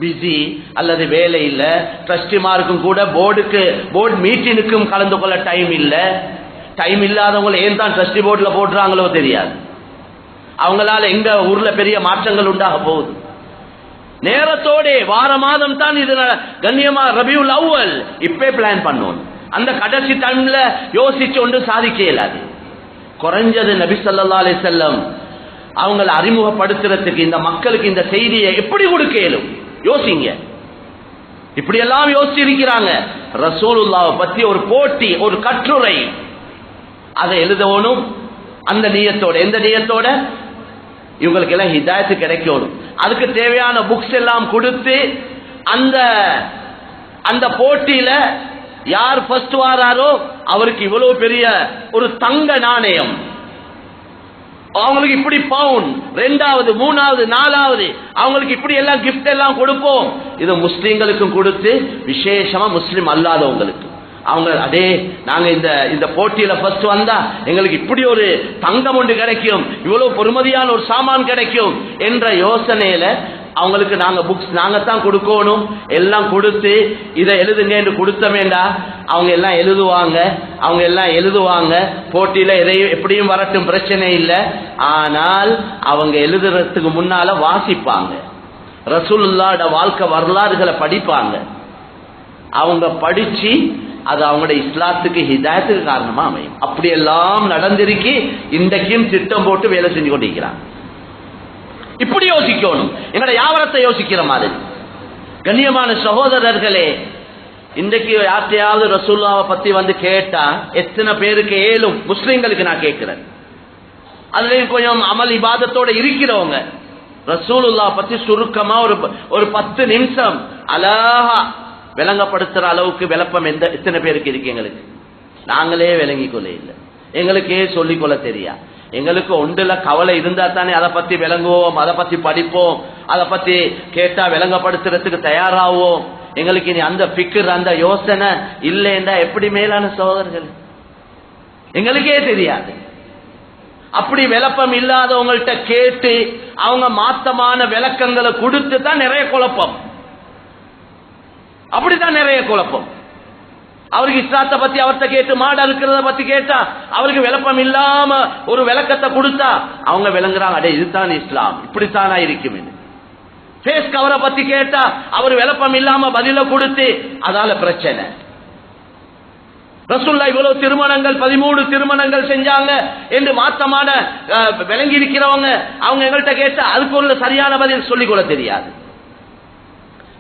பிஸி அல்லது வேலை இல்ல, ட்ரஸ்டிமாருக்கும் கூட போர்டு மீட்டிங்குக்கும் கலந்து கொள்ள டைம் இல்ல. டைம் இல்லாதவங்க ஏன் தான் ட்ரஸ்டி போர்டுல போடுறாங்களோ தெரியாது. அவங்களால எங்க ஊர்ல பெரிய மாற்றங்கள் உண்டாக போகுது. நேரத்தோட வார மாதம் தான் இது கண்ணியமா ரபியுல் அவ்வல் இப்பே பிளான் பண்ணணும். அந்த கடைசி டைம்ல யோசிச்சு ஒன்று சாதிக்க இயலாது. குறைஞ்சது நபி ஸல்லல்லாஹு அலைஹி வஸல்லம் அவங்களை அறிமுகப்படுத்துறதுக்கு இந்த மக்களுக்கு இந்த செய்தியை எப்படி கொடுக்க இயலும் யோசிங்க. இப்படி எல்லாம் யோசிச்சு இருக்கிறாங்க. ரசூலுல்லாஹ் பத்தி ஒரு போட்டி, ஒரு கட்டுரை, அதை எழுதணும். அந்த நியத்தோட, எந்த நியத்தோட, இவங்களுக்கு எல்லாம் ஹிதாயத்து கிடைக்கணும். அதுக்கு தேவையான புக்ஸ் எல்லாம் கொடுத்து அந்த போட்டியில யார் ஃபர்ஸ்ட் வாராரோ அவருக்கு இவ்வளவு பெரிய ஒரு தங்க நாணயம், அவங்களுக்கு இப்படி பவுண்ட், 2வது 3வது 4வது அவங்களுக்கு இப்படி எல்லாம் கிஃப்ட் எல்லாம் கொடுப்போம். இது முஸ்லிம்களுக்கும் கொடுத்து விசேஷமா முஸ்லிம் அல்லாதவங்களுக்கு அவங்க அதே நாங்க இந்த போட்டியில ஃபர்ஸ்ட் வந்தா எங்களுக்கு இப்படி ஒரு தங்கம் ஒன்று கிடைக்கும், இவ்வளவு பொறுமதியான ஒரு சாமான் கிடைக்கும் என்ற யோசனையில அவங்களுக்கு நாங்க புக்ஸ் நாங்க தான் கொடுக்கணும். எல்லாம் கொடுத்து இதை எழுதுங்க என்று கொடுத்தமேண்டா அவங்க எல்லாம் எழுதுவாங்க. போட்டியில எதையும் எப்படியும் வரட்டும், பிரச்சனை இல்லை. ஆனால் அவங்க எழுதுறதுக்கு முன்னால வாசிப்பாங்க, ரசூலுல்லாஹ்வோட வாழ்க்கை வரலாறுகளை படிப்பாங்க. அவங்க படிச்சு அது அவங்களோட இஸ்லாத்துக்கு ஹிதாயத்துக்கு காரணமா அமையும். அப்படியெல்லாம் நடந்திருக்கு. இன்றைக்கும் திட்டம் போட்டு வேலை செஞ்சு கொண்டிருக்கிறாங்க. இப்படி யோசிக்கணும், எங்களோட வியாபாரத்தை யோசிக்கிற மாதிரி. கண்ணியமான சகோதரர்களே, இன்றைக்கு யார்த்தையாவது ரசூலுல்லாஹ்வை பத்தி வந்து கேட்டா எத்தனை பேருக்கு ஏலும்? முஸ்லிம்களுக்கு நான் கேட்கிறேன், அதுலயும் கொஞ்சம் அமல் இபாதத்தோட இருக்கிறவங்க ரசூலுல்லாஹ் பத்தி சுருக்கமா ஒரு 10 நிமிஷம் அழகா விளங்கப்படுத்துற அளவுக்கு விளப்பம் எத்தனை பேருக்கு இருக்கு? எங்களுக்கு நாங்களே விளங்கிக் கொள்ள இல்லை, எங்களுக்கே சொல்லிக்கொள்ள தெரியா. எங்களுக்கு ஒன்றுல கவலை இருந்தா தானே அதை பத்தி விளங்குவோம், அதை பத்தி படிப்போம், அதை பத்தி கேட்டா விளங்கப்படுத்துறதுக்கு தயாராவோம். எங்களுக்கு இனி அந்த பிக்கர், அந்த யோசனை இல்லைண்டா எப்படி மேலான சகோதரர்கள்? எங்களுக்கே தெரியாது. அப்படி விளப்பம் இல்லாதவங்கள்ட்ட கேட்டு அவங்க மாத்தமான விளக்கங்களை கொடுத்து தான் நிறைய குழப்பம். அப்படித்தான் நிறைய குழப்பம். அவருக்கு இஸ்லாத்தை பத்தி அவர்கிட்ட கேட்டு, மாடு இருக்கிறத பத்தி கேட்டா அவருக்கு விளப்பம் இல்லாம ஒரு விளக்கத்தை கொடுத்தா அவங்க விளங்குறாங்க, அடே இதுதான் இஸ்லாம், இப்படித்தானா இருக்கும். ஃபேஸ் கவரை பத்தி கேட்டா அவர் விளப்பம் இல்லாம பதில கொடுத்து அதால பிரச்சனை. ரசூலுல்லாஹ் இவ்வளவு திருமணங்கள் 13 திருமணங்கள் செஞ்சாங்க என்று மாத்தமான விளங்கி இருக்கிறவங்க அவங்க எங்கள்கிட்ட கேட்டா அதுக்கு ஒரு சரியான பதில் சொல்லிக்கொள்ள தெரியாது.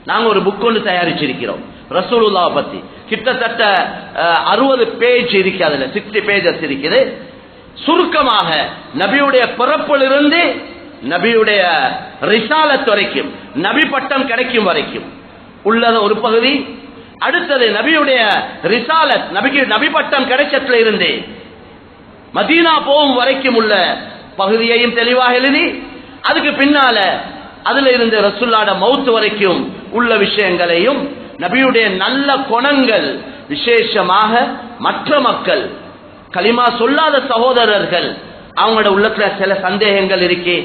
நாங்க ஒரு புக் ஒன்று தயாரிச்சிருக்கிறோம் ரசூலுல்லாஹ் பத்தி. கிட்டத்தட்ட 60 பேஜ் இருக்கு, அதுல 60 பேஜஸ் இருக்குது. சுருக்கமாக நபியுடைய பிறப்பிலிருந்து நபியுடைய ரிசாலத் வரைக்கும், நபி பட்டம் கிடைக்கும் வரைக்கும் உள்ளத ஒரு பகுதி. அடுத்தது நபியுடைய ரிசாலத், நபிக்கு நபி பட்டம் கிடைச்சதுல இருந்து மதீனா போகும் வரைக்கும் உள்ள பகுதியையும் தெளிவாக எழுதி, அதுக்கு பின்னால அதுல இருந்து ரசூலுல்லாஹ் மௌத் வரைக்கும் உள்ள விஷயங்களையும், நபியுடைய நல்ல குணங்கள், விசேஷமாக மற்ற மக்கள் கலிமா சொல்லாத சகோதரர்கள் அவங்களோட உள்ளத்துல சில சந்தேகங்கள் இருக்கு,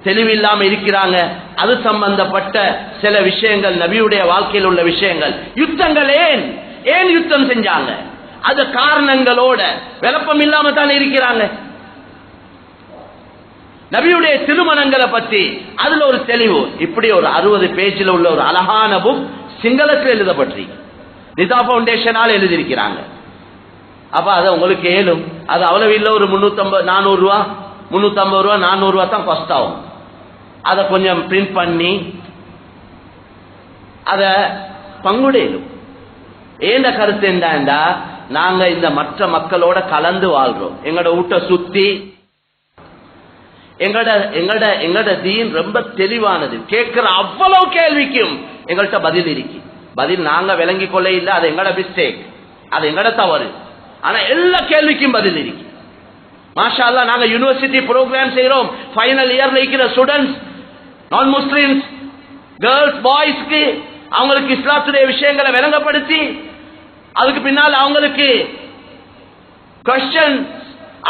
தெளிவில்லாம இருக்கிறாங்க, அது சம்பந்தப்பட்ட சில விஷயங்கள், நபியுடைய வாழ்க்கையில் உள்ள விஷயங்கள். யுத்தங்கள் ஏன் யுத்தம் செஞ்சாங்க, அது காரணங்களோட விளப்பம் இல்லாம தான் இருக்கிறாங்க. நபியுடைய திருமணங்களை பத்தி அதுல ஒரு தெளிவு. இப்படி ஒரு 60 பேஜில் உள்ள ஒரு அழகான புக் சிங்களத்தில் எழுதப்பட்டு நிதா பவுண்டேஷனால் எழுதியிருக்கிறாங்க. அப்ப அதை உங்களுக்கு ஏழும், அது அவ்வளவு இல்லை, ஒரு 350-400 ரூபா, 350 ரூபா 400 ரூபா தான் காஸ்ட் ஆகும். அதை கொஞ்சம் பிரிண்ட் பண்ணி அதை பங்குடையிலும். ஏண்ட கருத்து என்னண்டா, நாங்க இந்த மற்ற மக்களோட கலந்து வாழ்றோம். எங்களோட வீட்டை சுத்தி எங்களோட தீன் ரொம்ப தெளிவானது. கேட்கிற அவ்வளவு கேள்விக்கும் எங்கள்கிட்ட பதில் இருக்கு. பதில் நாங்க விளங்கி கொள்ள இல்லை, அது எங்களோட மிஸ்டேக், அது எங்களோட தவறு. ஆனா எல்லா கேள்விக்கும் பதில் இருக்கு. மாஷா அல்லாஹ், நாங்க யூனிவர்சிட்டி ப்ரோக்ராம் செய்யறோம். ஃபைனல் இயர்ல இருக்கிற ஸ்டூடெண்ட்ஸ், நான் முஸ்லிம்ஸ், கேர்ள்ஸ், பாய்ஸ்க்கு அவங்களுக்கு இஸ்லாத்துடைய விஷயங்களை விளங்கப்படுத்தி, அதுக்கு பின்னால் அவங்களுக்கு கொஸ்டின்,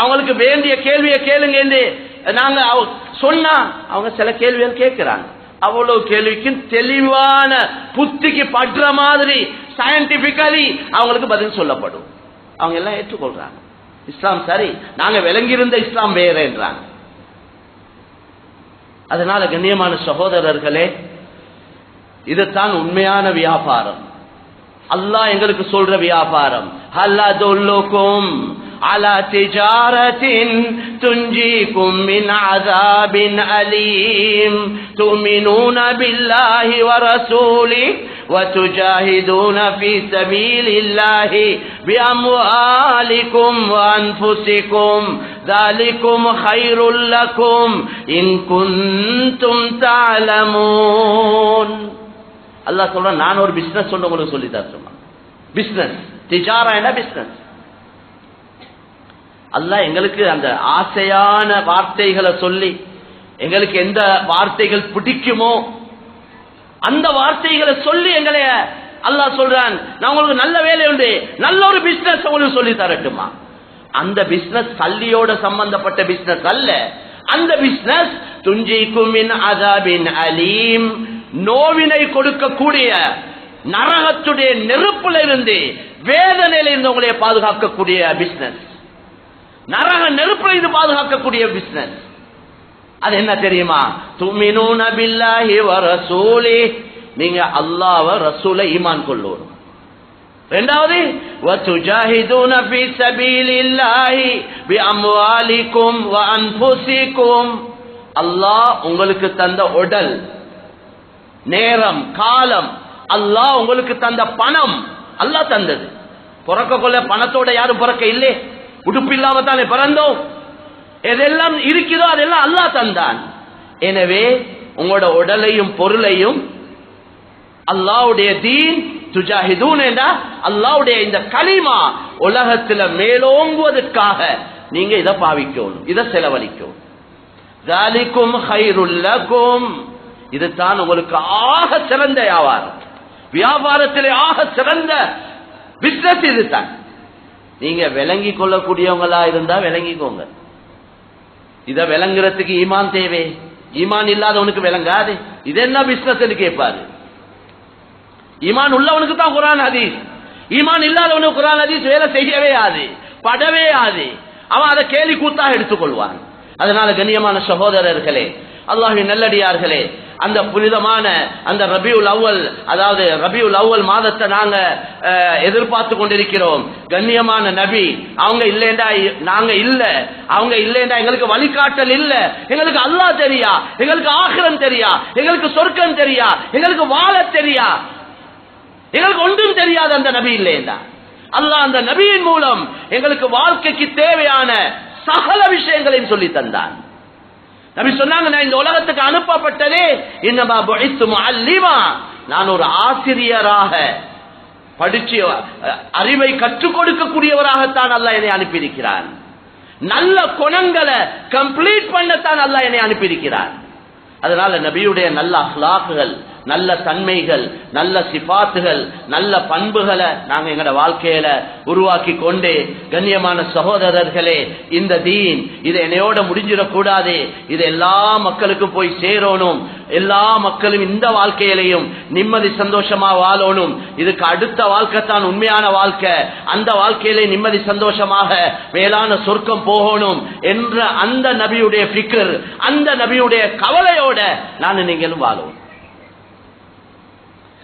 அவங்களுக்கு வேண்டிய கேள்வியை கேளுங்க என்று நாங்க சொன்னா அவங்க சில கேள்விகள் கேட்கிறாங்க. அவ்வளவு கேள்விக்கும் தெளிவான புத்திக்கு பற்ற மாதிரி சயின்டிபிக்கலி அவங்களுக்கு பதில் சொல்லப்படும். அவங்க எல்லாம் ஏற்றுக்கொள்றாங்க. இஸ்லாம் சரி, நாங்க விளங்கியிருந்த இஸ்லாம் வேற என்றாங்க. அதனால கண்ணியமான சகோதரர்களே, இதுதான் உண்மையான வியாபாரம். அல்லாஹ் எங்களுக்கு சொல்ற வியாபாரம். ஹல்லதுல்லுக்கும் அலா திஜாரத்தின் துஞ்சிக்கும் மின் அஸாபின் அலீம் துமினூன பில்லாஹி வ ரசூலிஹி وتجاهدون في سبيل الله بأموالكم وأنفسكم ذلكم خير لكم إن كنتم تعلمون. அல்லாஹ் சொல்றான், நான் ஒரு பிசினஸ் சொல்ல உங்களுக்கு சொல்லி தர சொன்னான். பிசினஸ் திஜாரா என்ன பிசினஸ். அல்லாஹ் எங்களுக்கு அந்த ஆசையான வார்த்தைகளை சொல்லி, எங்களுக்கு எந்த வார்த்தைகள் பிடிக்குமோ அந்த வார்த்தைகளை சொல்லி எங்களை அல்லாஹ் சொல்றான், நான் உங்களுக்கு நல்ல வேலை உண்டு, நல்ல ஒரு பிசினஸ் உங்களுக்கு சொல்லி தரட்டுமா. அந்த பிசினஸ் சல்லியோட சம்பந்தப்பட்ட பிசினஸ் அல்ல. அந்த பிசினஸ் துஞ்சிக்கும் மின் அஸாபின் அலீம், நோவினை கொடுக்கக்கூடிய நரகத்துடைய நெருப்புல இருந்து, வேதனையில இருந்து உங்களை பாதுகாக்கக்கூடிய பிசினஸ், நரக நெருப்புல இருந்து பாதுகாக்கக்கூடிய பிசினஸ். அது என்ன தெரியுமா? துமினூன பில்லாஹி வ ரசூலிஹி, நீங்க அல்லாஹ்வ ரசூலை ஈமான் கொள்ளணும். இரண்டாவது வ துஜாஹிதூன ஃபீ சபீலில்லாஹி பிஅம்வாலிக்கும் வ அன்ஃபுசிக்கும், அல்லாஹ் உங்களுக்கு தந்த உடல், நேரம், காலம், அல்லாஹ் உங்களுக்கு தந்த பணம், அல்லாஹ் தந்தது. பிறக்க கொள்ள பணத்தோட யாரும் பிறக்க இல்லை, உடுப்பு இல்லாம தானே பிறந்தோம். எதெல்லாம் இருக்கிறதோ அதெல்லாம் அல்லாஹ் தந்தான். எனவே உங்களோட உடலையும் பொருளையும் அல்லாஹ்வுடைய தீன், துஜாஹிதூன் என்றா அல்லாஹ்வுடைய இந்த கலிமா உலகத்துல மேலோங்குவதற்காக நீங்க இதை பாவிக்கணும், இதை செலவழிக்கணும். ذَلِكُمْ خَيْرٌ لَكُمْ, இதுதான் உங்களுக்கு ஆக சிறந்த வியாபாரம். வியாபாரத்திலே ஆக சிறந்த பிசினஸ் இதுதான். நீங்க விளங்கி கொள்ளக்கூடியவங்களா இருந்தா விளங்கிக்கோங்க. இத விளங்குறதுக்கு ஈமான் தேவை. ஈமான் இல்லாதவனுக்கு விளங்காது. இது என்ன பிசினஸ் கேட்பாரு. ஈமான் உள்ளவனுக்கு தான் குர்ஆன் ஹதீஸ், ஈமான் இல்லாதவனுக்கு குர்ஆன் ஹதீஸ் வேலை செய்யவே ஆது, படவே ஆது. அவன் அதை கேலி கூத்தாக எடுத்துக்கொள்வான். அதனால கண்ணியமான சகோதரர்களே, அல்லாஹ்வின் நல்லடியார்களே, அந்த புனிதமான அந்த ரபியுல் அவ்வல், அதாவது ரபியுல் அவ்வல் மாதத்தை நாங்க எதிர்பார்த்து கொண்டிருக்கிறோம். கண்ணியமான நபி அவங்க இல்லைண்டா நாங்க இல்ல, அவங்க இல்லைண்டா எங்களுக்கு வழிகாட்டல் இல்ல, எங்களுக்கு அல்லாஹ் தெரியா, எங்களுக்கு ஆகிரம் தெரியா, எங்களுக்கு சொர்க்கம் தெரியா, எங்களுக்கு வாழ தெரியா, எங்களுக்கு ஒன்றும் தெரியாது அந்த நபி இல்லைண்டா. அல்லாஹ் அந்த நபியின் மூலம் எங்களுக்கு வாழ்க்கைக்கு தேவையான சகல விஷயங்களையும் சொல்லி தந்தான். நபி சொன்னாங்க, நான் இந்த உலகத்துக்கு அனுப்பப்பட்டதே இன்னமா புஇத்து முஅல்லிமா, நான் ஒரு ஆசிரியராக படிச்சு அறிவை கற்றுக் கொடுக்கக்கூடியவராகத்தான் அல்லாஹ் என்னை அனுப்பியிருக்கிறான். நல்ல குணங்களை கம்ப்ளீட் பண்ணத்தான் அல்லாஹ் என்னை அனுப்பியிருக்கிறான். அதனால நபியுடைய நல்ல அஹ்லாக்குகள், நல்ல தன்மைகள், நல்ல சிபாத்துகள், நல்ல பண்புகளை நாங்க எங்கட வாழ்க்கையில உருவாக்கி கொண்டு, கண்ணியமான சகோதரர்களே, இந்த தீன் இது என்னையோட முடிஞ்சிடக்கூடாது, இது எல்லா மக்களுக்கும் போய் சேரணும், எல்லா மக்களும் இந்த வாழ்க்கையிலையும் நிம்மதி சந்தோஷமா வாழணும். இதுக்கு அடுத்த வாழ்க்கை தான் உண்மையான வாழ்க்கை, அந்த வாழ்க்கையிலே நிம்மதி சந்தோஷமாக மேலான சொர்க்கம் போகணும் என்ற அந்த நபியுடைய ஃபிக்ர், அந்த நபியுடைய கவலையோட நான் நீங்களும் வாழும்.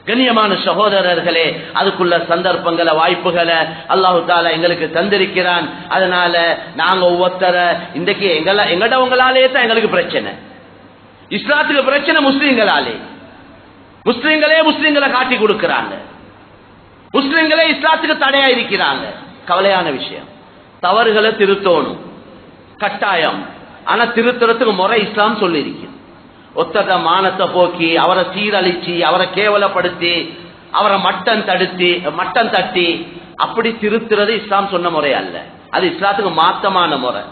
கண்ணியமான சகோதரர்களே, அதுக்குள்ள சந்தர்ப்பங்களை வாய்ப்புகளை அல்லாஹு தாலா எங்களுக்கு தந்திருக்கிறான். அதனால நாங்க ஒவ்வொருத்தர இன்றைக்கு எங்கடவங்களாலே தான் எங்களுக்கு பிரச்சனை, இஸ்லாத்துக்கு பிரச்சனை முஸ்லீம்களாலே. முஸ்லீம்களே முஸ்லீம்களை காட்டி கொடுக்கிறாங்க, முஸ்லீம்களே இஸ்லாத்துக்கு தடையா இருக்கிறாங்க. கவலையான விஷயம். தவறுகளை திருத்தணும் கட்டாயம், ஆனா திருத்துறதுக்கு முறை இஸ்லாம் சொல்லி இருக்கிறது. ஒத்தத மானத்தை போக்கி, அவரை சீரழிச்சு, அவரை கேவலப்படுத்தி, அவரை மட்டம் தட்டி அப்படி திருத்துறது இஸ்லாம் சொன்ன முறை அல்ல. அது இஸ்லாத்துக்கு மாத்தமான முறை.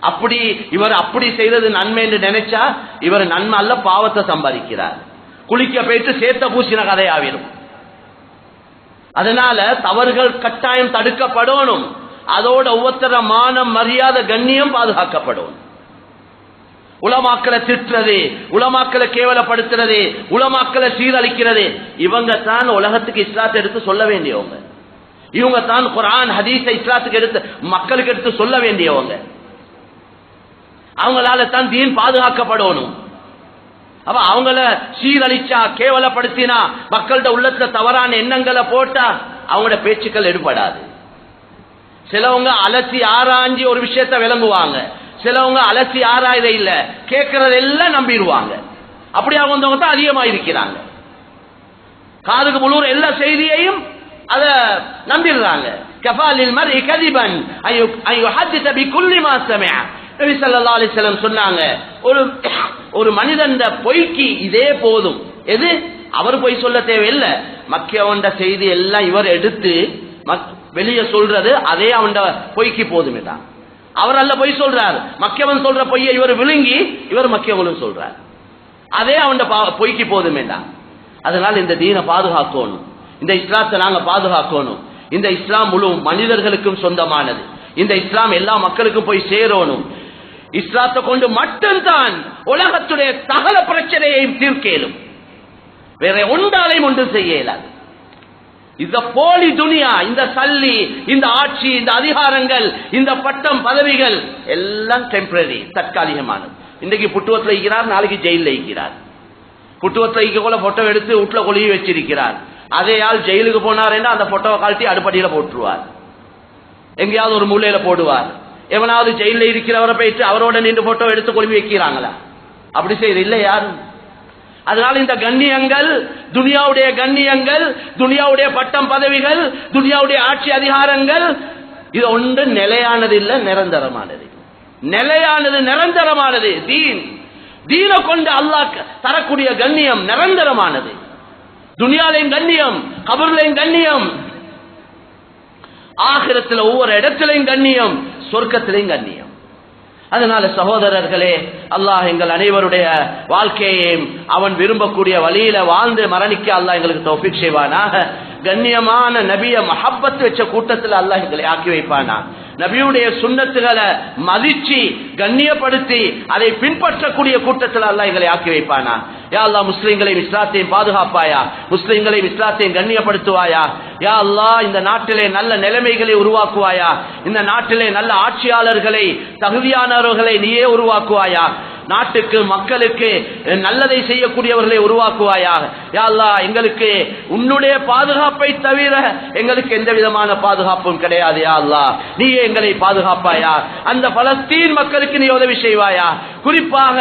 அப்படி இவர் அப்படி செய்தது நன்மை என்று நினைச்சா இவர் நன்மை அல்ல, பாவத்தை சம்பாதிக்கிறார். குளிக்க போயிட்டு சேர்த்த பூசின கதையாவிடும். அதனால தவறுகள் கட்டாயம் தடுக்கப்படணும். அதோட ஒவ்வொருத்தர மானம், மரியாதை, கண்ணியம் பாதுகாக்கப்படும். உலமாக்களை திட்டுறது, உலமாக்களை கேவலப்படுத்துறது, உலமாக்களை சீரழிக்கிறது, இவங்க தான் உலகத்துக்கு இஸ்லாத்தை எடுத்து சொல்ல வேண்டியவங்க. இவங்க தான் குர்ஆன் ஹதீஸை இஸ்லாத்துக்கு எடுத்து மக்களுக்கு எடுத்து சொல்ல வேண்டியவங்க. அவங்களால தான் தீன் பாதுகாக்கப்படணும். அப்ப அவங்கள சீரழிச்சா, கேவலப்படுத்தினா, மக்களோட உள்ளத்துல தவறான எண்ணங்களை போட்டா அவங்களோட பேச்சுக்கள் எடுபடாது. சிலவங்க அலசி ஆராய்ஞ்சி ஒரு விஷயத்தை விளங்குவாங்க, சிலவங்க அலசி ஆராயத இல்ல, கேட்கறதெல்லாம் நம்பிடுவாங்க. அப்படி அவங்க தான் அதிகமாக இருக்கிறாங்க. காதுக்கு முழுவதும் எல்லா செய்தியையும் அத நம்பிடுறாங்க. கஃபாலில் மர்இ கதிபன் அய்யுஹத்திஸ பிகுல்லி மா சமிஅ. நபி ஸல்லல்லாஹு அலைஹி வஸல்லம் சொன்னாங்க, ஒரு மனிதன் பொய்க்கு இதே போதும். எது? அவர் பொய் சொல்ல தேவையில்லை, மக்கியவண்ட செய்தி எல்லாம் இவர் எடுத்து வெளியே சொல்றது, அதே அவன் பொய்க்கு போதுமே தான். அவர் அல்ல பொய் சொல்றார், மக்கியவன் சொல்ற பொய்யை இவர் விழுங்கி இவர் மக்கியவனும் சொல்றார், அதே அவன் பொய்க்கு போதுமே தான். அதனால இந்த தீனை பாதுகாக்கணும், இந்த இஸ்லாத்தை நாங்க பாதுகாக்கணும். இந்த இஸ்லாம் முழு மனிதர்களுக்கும் சொந்தமானது. இந்த இஸ்லாம் எல்லா மக்களுக்கும் போய் சேரணும். இஸ்லாத்தை கொண்டு மட்டும்தான் உலகத்துடைய சகல பிரச்சனையையும் தீர்க்கலும், வேற ஒன்றாலையும் ஒன்று செய்ய இயலாது. இந்த போலி துனியா, இந்த சல்லி, இந்த ஆட்சி, இந்த அதிகாரங்கள், இந்த பட்டம் பதவிகள் எல்லாம் டெம்பரரி, தற்காலிகமானது. இன்றைக்கு புட்டுவத்தில் இருக்கிறார், நாளைக்கு ஜெயிலில் இருக்கிறார். புட்டுவத்தில் இருக்க போட்டோ எடுத்து வீட்டுல கொழுவி வச்சிருக்கிறார். அதே ஆள் ஜெயிலுக்கு போனார், அந்த போட்டோவை கழட்டி அடுப்படியில போட்டுருவார், எங்கேயாவது ஒரு மூலையில போடுவார். எவனாவது ஜெயில இருக்கிறவரை போயிட்டு அவரோட நின்று போட்டோ எடுத்து கொழுவி வைக்கிறாங்களா? அப்படி செய்யறது இல்லை யாரும். அதனால இந்த கண்ணியங்கள், துனியாவுடைய கண்ணியங்கள், துனியாவுடைய பட்டம் பதவிகள், துனியாவுடைய ஆட்சி அதிகாரங்கள், இது ஒன்று நிலையானது இல்ல, நிரந்தரமானது. நிலையானது நிரந்தரமானது தீன். தீனை கொண்டு அல்லாஹ் தரக்கூடிய கண்ணியம் நிரந்தரமானது. துனியாலையும் கண்ணியம், கபர்லையும் கண்ணியம், ஆகிரத்தில் ஒவ்வொரு இடத்திலையும் கண்ணியம், சொர்க்கத்திலையும் கண்ணியம். அதனால சகோதரர்களே, அல்லாஹ் எங்கள் அனைவருடைய வாழ்க்கையையும் அவன் விரும்பக்கூடிய வழியில வாழ்ந்து மரணிக்க அல்லாஹ் எங்களுக்கு தௌஃபீக் செய்வானாக. கண்ணியமான நபிய மஹப்பத் வச்ச கூட்டத்தில் அல்லாஹ் எங்களை ஆக்கி வைப்பானா. நபியுடைய சுன்னத்துகளை மதிச்சு கண்ணியப்படுத்தி அதை பின்பற்றக்கூடிய கூட்டத்தில் அல்லாஹ் எங்களை ஆக்கி வைப்பானா. யா அல்லாஹ், முஸ்லிம்களையும் இஸ்லாத்தையும் பாதுகாப்பாயா, முஸ்லிம்களையும் இஸ்லாத்தையும் கண்ணியப்படுத்துவாயா. யா அல்லாஹ், இந்த நாட்டிலே நல்ல நிலைமைகளை உருவாக்குவாயா, இந்த நாட்டிலே நல்ல ஆட்சியாளர்களை, தகுதியானவர்களை நீயே உருவாக்குவாயா. நாட்டுக்கு மக்களுக்கு நல்லதை செய்யக்கூடியவர்களை உருவாக்குவாயாக. யா அல்லாஹ், எங்களுக்கு உன்னுடைய பாதுகாப்பை தவிர எங்களுக்கு எந்த விதமான பாதுகாப்பும் கிடையாது. யா அல்லாஹ், நீயே எங்களை பாதுகாப்பாயா. அந்த பலஸ்தீன் மக்களுக்கு நீ உதவி செய்வாயா. குறிப்பாக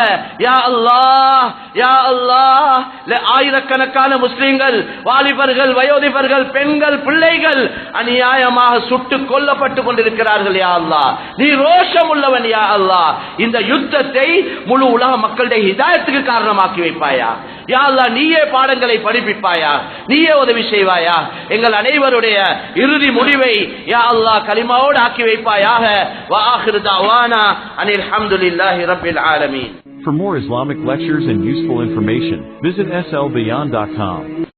யா அல்லாஹ், யா அல்லாஹ், ஆயிரக்கணக்கான முஸ்லிம்கள், வாலிபர்கள், வயோதிபர்கள், பெண்கள், பிள்ளைகள் அநியாயமாக சுட்டுக் கொல்லப்பட்டுக் கொண்டிருக்கிறார்கள். யா அல்லாஹ், நீ ரோஷம் உள்ளவன். யா அல்லாஹ், இந்த யுத்தத்தை முழு உலக மக்களுடைய ஹிதாயத்துக்கு காரணமாக்கி வைப்பாயா. யா அல்லாஹ், நீயே பாடங்களை படிப்பிப்பாயா, நீயே உதவி செய்வாயா. எங்கள் அனைவருடைய இறுதி முடிவை யா அல்லாஹ் கலிமாவோடு ஆக்கி வைப்பாயாக. வ ஆகிரு தஅவானா அனில் ஹம்துலில்லாஹி ரப்பில் ஆலமீன். For more Islamic lectures and useful information, visit slbeyond.com.